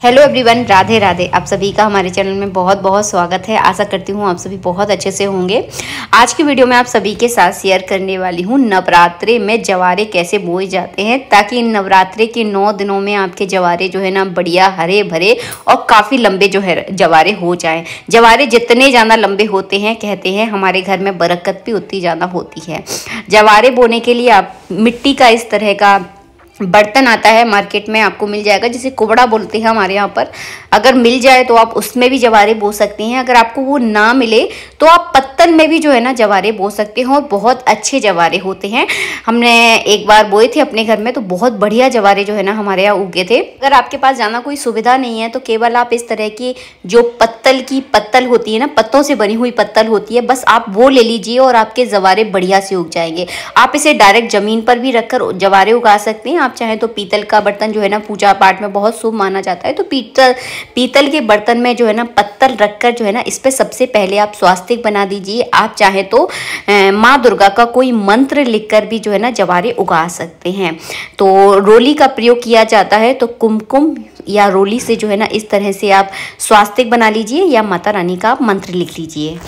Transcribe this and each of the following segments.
Hello everyone, Radhe Radhe. आप सभी का हमारे चैनल में बहुत बहुत स्वागत है। आशा करती हूँ आप सभी बहुत अच्छे से होंगे। आज की वीडियो में आप सभी के साथ शेयर करने वाली हूँ नवरात्रे में जवारे कैसे बोए जाते हैं, ताकि नवरात्रे के 9 दिनों में आपके जवारे जो है ना बढ़िया हरे भरे और काफ़ी लंबे जो है जवारे हो जाएं। जवारे जितने ज़्यादा लंबे होते हैं, कहते हैं हमारे घर में बरकत भी उतनी ज़्यादा होती है। जवारे बोने के लिए आप मिट्टी का इस तरह का बर्तन आता है, मार्केट में आपको मिल जाएगा, जिसे कुबड़ा बोलते हैं हमारे यहाँ पर। अगर मिल जाए तो आप उसमें भी जवारे बो सकते हैं। अगर आपको वो ना मिले तो आप पत्तल में भी जो है ना जवारे बो सकते हैं और बहुत अच्छे जवारे होते हैं। हमने एक बार बोए थे अपने घर में, तो बहुत बढ़िया जवारे जो है ना हमारे यहाँ उगे थे। अगर आपके पास ज़्यादा कोई सुविधा नहीं है तो केवल आप इस तरह की जो पत्तल होती है ना, पत्तों से बनी हुई पत्तल होती है, बस आप वो ले लीजिए और आपके जवारे बढ़िया से उग जाएंगे। आप इसे डायरेक्ट जमीन पर भी रखकर जवारे उगा सकते हैं। आप चाहें तो पीतल का बर्तन जो है ना पूजा पाठ में बहुत शुभ माना जाता है, तो पीतल के बर्तन में जो है ना पत्तल रखकर जो है ना इस पे सबसे पहले आप स्वास्तिक बना दीजिए। आप चाहे तो माँ दुर्गा का कोई मंत्र लिखकर भी जो है ना जवारे उगा सकते हैं। तो रोली का प्रयोग किया जाता है, तो कुमकुम या रोली से जो है ना इस तरह से आप स्वास्तिक बना लीजिए या माता रानी का मंत्र लिख लीजिए।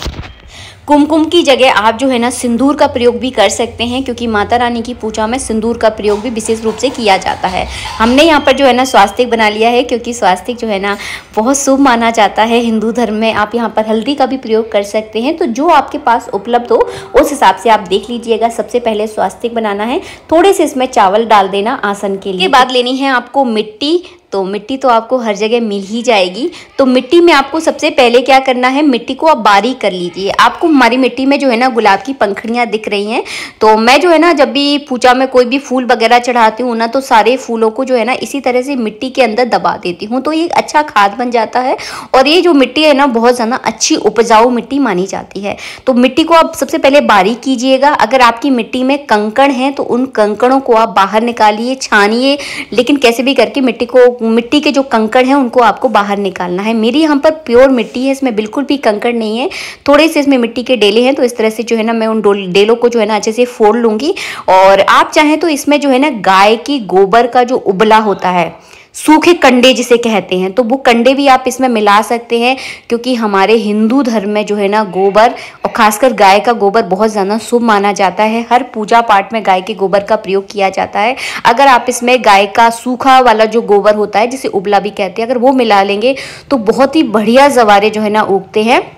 कुमकुम की जगह आप जो है ना सिंदूर का प्रयोग भी कर सकते हैं, क्योंकि माता रानी की पूजा में सिंदूर का प्रयोग भी विशेष रूप से किया जाता है। हमने यहाँ पर जो है ना स्वास्तिक बना लिया है, क्योंकि स्वास्तिक जो है ना बहुत शुभ माना जाता है हिंदू धर्म में। आप यहाँ पर हल्दी का भी प्रयोग कर सकते हैं, तो जो आपके पास उपलब्ध हो उस हिसाब से आप देख लीजिएगा। सबसे पहले स्वास्तिक बनाना है, थोड़े से इसमें चावल डाल देना आसन के लिए। बाद लेनी है आपको मिट्टी। तो मिट्टी तो आपको हर जगह मिल ही जाएगी। तो मिट्टी में आपको सबसे पहले क्या करना है, मिट्टी को आप बारीक कर लीजिए। आपको हमारी मिट्टी में जो है ना गुलाब की पंखुड़ियाँ दिख रही हैं, तो मैं जो है ना जब भी पूजा में कोई भी फूल वगैरह चढ़ाती हूँ ना, तो सारे फूलों को जो है ना इसी तरह से मिट्टी के अंदर दबा देती हूँ, तो ये अच्छा खाद बन जाता है। और ये जो मिट्टी है ना बहुत ज़्यादा अच्छी उपजाऊ मिट्टी मानी जाती है। तो मिट्टी को आप सबसे पहले बारीक कीजिएगा। अगर आपकी मिट्टी में कंकड़ हैं तो उन कंकड़ों को आप बाहर निकालिए, छानिए, लेकिन कैसे भी करके मिट्टी के जो कंकड़ हैं उनको आपको बाहर निकालना है। मेरी यहाँ पर प्योर मिट्टी है, इसमें बिल्कुल भी कंकड़ नहीं है। थोड़े से इसमें मिट्टी के डेले हैं, तो इस तरह से जो है ना मैं उन डेलों को जो है ना अच्छे से फोड़ लूँगी। और आप चाहें तो इसमें जो है ना गाय की गोबर का जो उबला होता है, सूखे कंडे जिसे कहते हैं, तो वो कंडे भी आप इसमें मिला सकते हैं, क्योंकि हमारे हिंदू धर्म में जो है ना गोबर और खासकर गाय का गोबर बहुत ज़्यादा शुभ माना जाता है। हर पूजा पाठ में गाय के गोबर का प्रयोग किया जाता है। अगर आप इसमें गाय का सूखा वाला जो गोबर होता है, जिसे उबला भी कहते हैं, अगर वो मिला लेंगे तो बहुत ही बढ़िया जवारे जो है ना उगते हैं।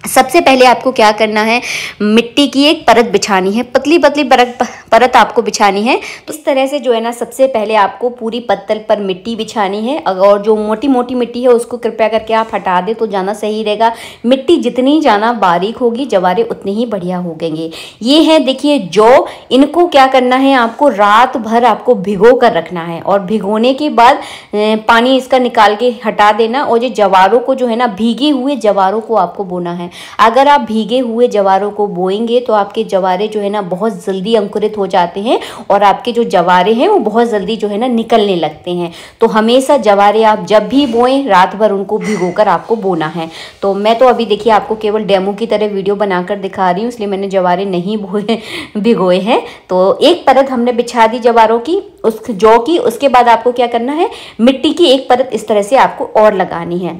सबसे पहले आपको क्या करना है, मिट्टी की एक परत बिछानी है, पतली पतली परत आपको बिछानी है। तो इस तरह से जो है ना सबसे पहले आपको पूरी पत्तल पर मिट्टी बिछानी है, और जो मोटी मोटी मिट्टी है उसको कृपया करके आप हटा दें तो ज़्यादा सही रहेगा। मिट्टी जितनी ज़्यादा बारीक होगी जवारे उतने ही बढ़िया होंगे। ये है देखिए जौ, इनको क्या करना है, आपको रात भर आपको भिगो कर रखना है, और भिगोने के बाद पानी इसका निकाल के हटा देना। और ये जवारों को जो है ना भीगे हुए जवारों को आपको बोना है। अगर आप भीगे हुए जवारों को बोएंगे तो आपके जवारे जो है ना बहुत जल्दी अंकुरित हो जाते हैं, और आपके जो जवारे हैं वो बहुत जल्दी जो है ना निकलने लगते हैं। तो हमेशा जवारे आप जब भी बोएं रात भर उनको भिगोकर आपको बोना है। तो मैं तो अभी देखिए आपको केवल डेमो की तरह वीडियो बनाकर दिखा रही हूँ, इसलिए मैंने जवारे नहीं भिगोए हैं। तो एक परत हमने बिछा दी जवारों की, उस जौ की। उसके बाद आपको क्या करना है, मिट्टी की एक परत इस तरह से आपको और लगानी है।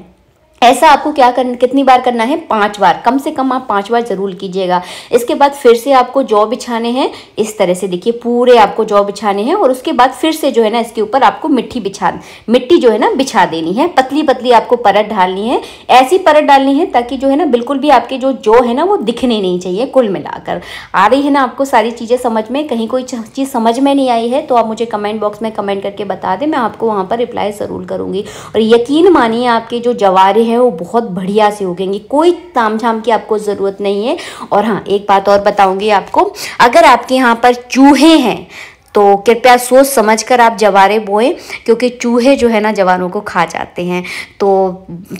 ऐसा आपको कितनी बार करना है, 5 बार, कम से कम आप 5 बार जरूर कीजिएगा। इसके बाद फिर से आपको जौ बिछाने हैं, इस तरह से देखिए पूरे आपको जौ बिछाने हैं। और उसके बाद फिर से जो है ना इसके ऊपर आपको मिट्टी जो है ना बिछा देनी है। पतली पतली आपको परत डालनी है, ऐसी परत डालनी है ताकि जो है ना बिल्कुल भी आपके जो जौ है ना वो दिखने नहीं चाहिए। कुल मिलाकर आ रही है ना आपको सारी चीज़ें समझ में? कहीं कोई चीज़ समझ में नहीं आई है तो आप मुझे कमेंट बॉक्स में कमेंट करके बता दें, मैं आपको वहाँ पर रिप्लाई ज़रूर करूँगी। और यकीन मानिए आपके जो जवारे वो बहुत बढ़िया से उगेंगे, कोई तामझाम की आपको ज़रूरत नहीं है। और हाँ, एक बात और बताऊंगी आपको, अगर आपके यहाँ पर चूहे हैं तो कृपया सोच समझकर आप जवारे बोएं, क्योंकि चूहे जो है ना जवारों को खा जाते हैं। तो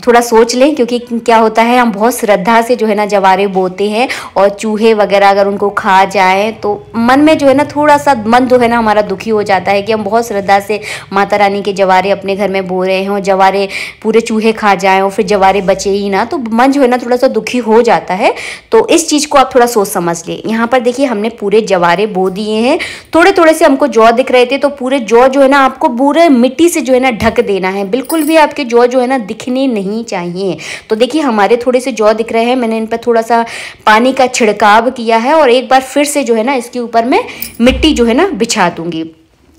थोड़ा सोच लें, क्योंकि क्या होता है हम बहुत श्रद्धा से जो है ना जवारे बोते हैं, और चूहे वगैरह अगर उनको खा जाए तो मन में जो है ना थोड़ा सा मन जो है ना हमारा दुखी हो जाता है कि हम बहुत श्रद्धा से माता रानी के जवारे अपने घर में बो रहे हैं और जवारे पूरे चूहे खा जाएँ और फिर जवारे बचे ही ना, तो मन जो है ना थोड़ा सा दुखी हो जाता है। तो इस चीज़ को आप थोड़ा सोच समझ लें। यहाँ पर देखिए हमने पूरे जवारे बो दिए हैं, थोड़े थोड़े से से हमको जौ दिख रहे थे, तो पूरे जौ जो है ना आपको पूरे मिट्टी से जो है ना ढक देना है। बिल्कुल भी आपके जौ जो है ना दिखने नहीं चाहिए। तो देखिए हमारे थोड़े से जौ दिख रहे हैं, मैंने इन पर थोड़ा सा पानी का छिड़काव किया है और एक बार फिर से जो है ना इसके ऊपर मैं मिट्टी जो है ना बिछा दूंगी।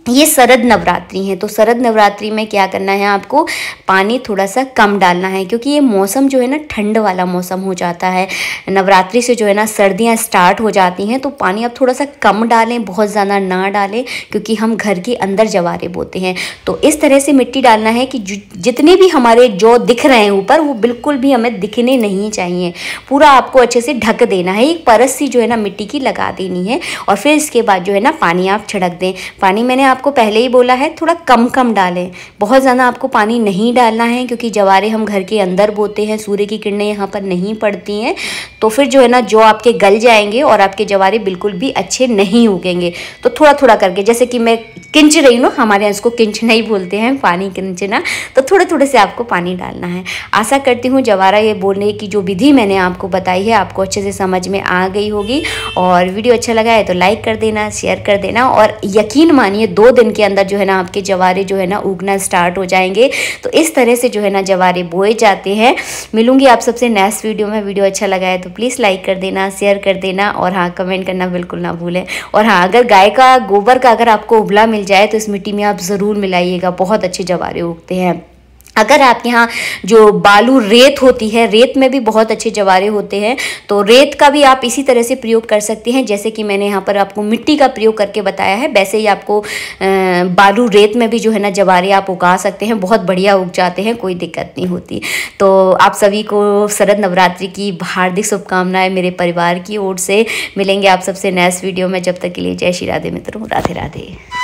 ये शरद नवरात्रि है, तो शरद नवरात्रि में क्या करना है, आपको पानी थोड़ा सा कम डालना है, क्योंकि ये मौसम जो है ना ठंड वाला मौसम हो जाता है। नवरात्रि से जो है ना सर्दियां स्टार्ट हो जाती हैं, तो पानी आप थोड़ा सा कम डालें, बहुत ज़्यादा ना डालें, क्योंकि हम घर के अंदर जवारे बोते हैं। तो इस तरह से मिट्टी डालना है कि जितने भी हमारे जौ दिख रहे हैं ऊपर, वो बिल्कुल भी हमें दिखने नहीं चाहिए। पूरा आपको अच्छे से ढक देना है, एक परत सी जो है ना मिट्टी की लगा देनी है और फिर इसके बाद जो है ना पानी आप छिड़क दें। पानी मैंने आपको पहले ही बोला है थोड़ा कम कम डालें, बहुत ज़्यादा आपको पानी नहीं डालना है, क्योंकि जवारे हम घर के अंदर बोते हैं, सूर्य की किरणें यहाँ पर नहीं पड़ती हैं, तो फिर जो है ना जो आपके गल जाएंगे और आपके जवारे बिल्कुल भी अच्छे नहीं उगेंगे। तो थोड़ा थोड़ा करके, जैसे कि मैं किंच रही हूँ, हमारे यहाँ इसको किंच नहीं बोलते हैं, पानी किंचना, तो थोड़े थोड़े से आपको पानी डालना है। आशा करती हूँ जवारा ये बोलने की जो विधि मैंने आपको बताई है आपको अच्छे से समझ में आ गई होगी। और वीडियो अच्छा लगा है तो लाइक कर देना, शेयर कर देना, और यकीन मानिए 2 दिन के अंदर जो है ना आपके जवारे जो है ना उगना स्टार्ट हो जाएंगे। तो इस तरह से जो है ना जवारे बोए जाते हैं। मिलूंगी आप सबसे नेक्स्ट वीडियो में। वीडियो अच्छा लगा है तो प्लीज़ लाइक कर देना, शेयर कर देना, और हाँ कमेंट करना बिल्कुल ना भूलें। और हाँ, अगर गाय का गोबर का अगर आपको उबला मिल जाए तो इस मिट्टी में आप ज़रूर मिलाइएगा, बहुत अच्छे जवारे उगते हैं। अगर आपके यहाँ जो बालू रेत होती है, रेत में भी बहुत अच्छे जवारे होते हैं, तो रेत का भी आप इसी तरह से प्रयोग कर सकते हैं, जैसे कि मैंने यहाँ पर आपको मिट्टी का प्रयोग करके बताया है, वैसे ही आपको बालू रेत में भी जो है ना जवारे आप उगा सकते हैं, बहुत बढ़िया उग जाते हैं, कोई दिक्कत नहीं होती। तो आप सभी को शरद नवरात्रि की हार्दिक शुभकामनाएं मेरे परिवार की ओर से। मिलेंगे आप सबसे नेक्स्ट वीडियो में, जब तक के लिए जय श्री राधे मित्रों, राधे राधे।